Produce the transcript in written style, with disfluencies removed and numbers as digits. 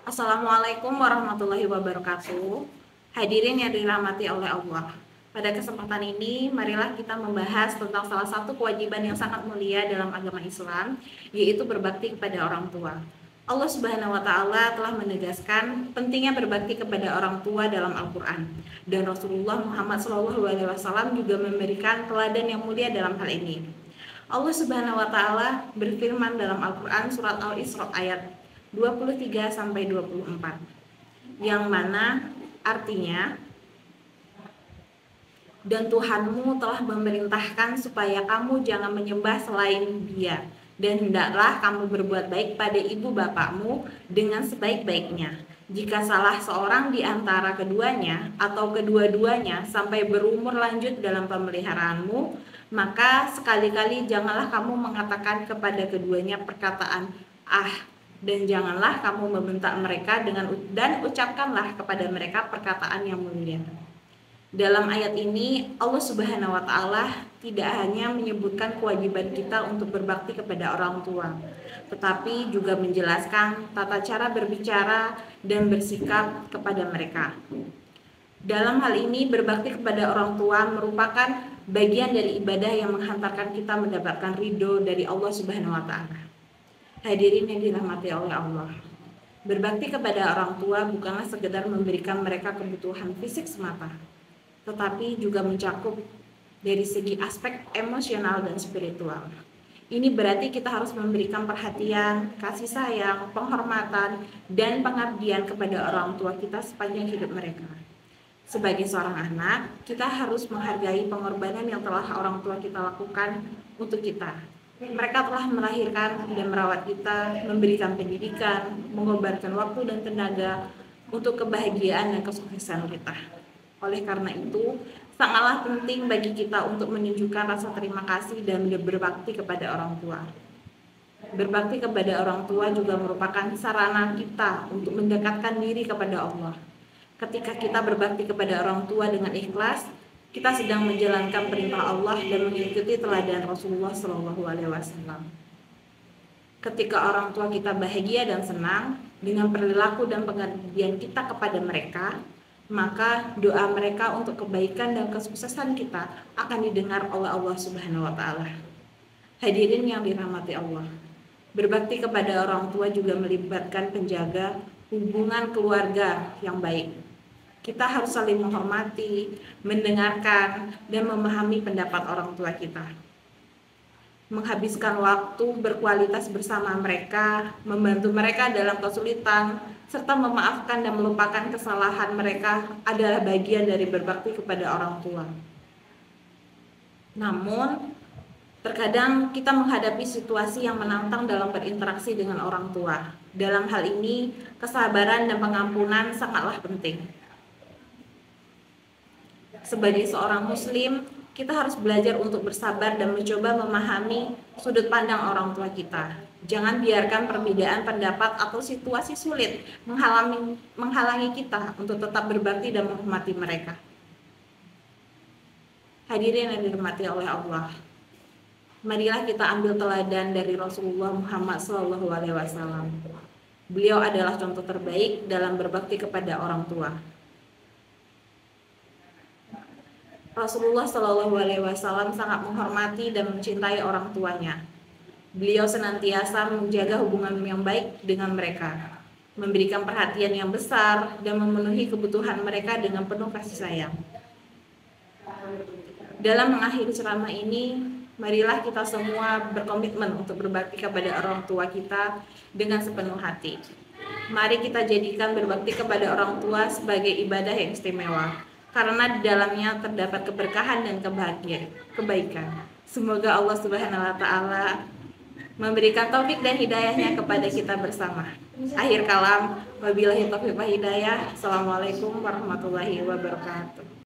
Assalamualaikum warahmatullahi wabarakatuh. Hadirin yang dirahmati oleh Allah. Pada kesempatan ini, marilah kita membahas tentang salah satu kewajiban yang sangat mulia dalam agama Islam, yaitu berbakti kepada orang tua. Allah Subhanahu wa Ta'ala telah menegaskan pentingnya berbakti kepada orang tua dalam Al-Quran, dan Rasulullah Muhammad SAW juga memberikan teladan yang mulia dalam hal ini. Allah Subhanahu wa Ta'ala berfirman dalam Al-Quran surat Al-Isra ayat 23 sampai 24, yang mana artinya, dan Tuhanmu telah memerintahkan supaya kamu jangan menyembah selain Dia, dan hendaklah kamu berbuat baik pada ibu bapakmu dengan sebaik-baiknya. Jika salah seorang di antara keduanya atau kedua-duanya sampai berumur lanjut dalam pemeliharaanmu, maka sekali-kali janganlah kamu mengatakan kepada keduanya perkataan dan janganlah kamu membentak mereka dan ucapkanlah kepada mereka perkataan yang mulia. Dalam ayat ini Allah Subhanahu wa Ta'ala tidak hanya menyebutkan kewajiban kita untuk berbakti kepada orang tua, tetapi juga menjelaskan tata cara berbicara dan bersikap kepada mereka. Dalam hal ini, berbakti kepada orang tua merupakan bagian dari ibadah yang menghantarkan kita mendapatkan ridho dari Allah Subhanahu wa Ta'ala. Hadirin yang dirahmati oleh Allah, berbakti kepada orang tua bukanlah sekedar memberikan mereka kebutuhan fisik semata, tetapi juga mencakup dari segi aspek emosional dan spiritual. Ini berarti kita harus memberikan perhatian, kasih sayang, penghormatan, dan pengabdian kepada orang tua kita sepanjang hidup mereka. Sebagai seorang anak, kita harus menghargai pengorbanan yang telah orang tua kita lakukan untuk kita. Mereka telah melahirkan dan merawat kita, memberikan pendidikan, mengorbankan waktu dan tenaga untuk kebahagiaan dan kesuksesan kita. Oleh karena itu, sangatlah penting bagi kita untuk menunjukkan rasa terima kasih dan berbakti kepada orang tua. Berbakti kepada orang tua juga merupakan sarana kita untuk mendekatkan diri kepada Allah. Ketika kita berbakti kepada orang tua dengan ikhlas, kita sedang menjalankan perintah Allah dan mengikuti teladan Rasulullah SAW. Ketika orang tua kita bahagia dan senang dengan perilaku dan pengabdian kita kepada mereka, maka doa mereka untuk kebaikan dan kesuksesan kita akan didengar oleh Allah Subhanahu wa Ta'ala. Hadirin yang dirahmati Allah, berbakti kepada orang tua juga melibatkan penjaga hubungan keluarga yang baik. Kita harus saling menghormati, mendengarkan, dan memahami pendapat orang tua kita. Menghabiskan waktu berkualitas bersama mereka, membantu mereka dalam kesulitan, serta memaafkan dan melupakan kesalahan mereka adalah bagian dari berbakti kepada orang tua. Namun, terkadang kita menghadapi situasi yang menantang dalam berinteraksi dengan orang tua. Dalam hal ini, kesabaran dan pengampunan sangatlah penting. Sebagai seorang muslim, kita harus belajar untuk bersabar dan mencoba memahami sudut pandang orang tua kita. Jangan biarkan perbedaan pendapat atau situasi sulit menghalangi kita untuk tetap berbakti dan menghormati mereka. Hadirin yang dirahmati oleh Allah, marilah kita ambil teladan dari Rasulullah Muhammad SAW. Beliau adalah contoh terbaik dalam berbakti kepada orang tua. Rasulullah SAW sangat menghormati dan mencintai orang tuanya. Beliau senantiasa menjaga hubungan yang baik dengan mereka, memberikan perhatian yang besar dan memenuhi kebutuhan mereka dengan penuh kasih sayang. Dalam mengakhiri ceramah ini, marilah kita semua berkomitmen untuk berbakti kepada orang tua kita dengan sepenuh hati. Mari kita jadikan berbakti kepada orang tua sebagai ibadah yang istimewa, karena di dalamnya terdapat keberkahan dan kebaikan. Semoga Allah Subhanahu wa Ta'ala memberikan taufik dan hidayahnya kepada kita bersama. Akhir kalam, wabillahi taufiq wa hidayah. Assalamualaikum warahmatullahi wabarakatuh.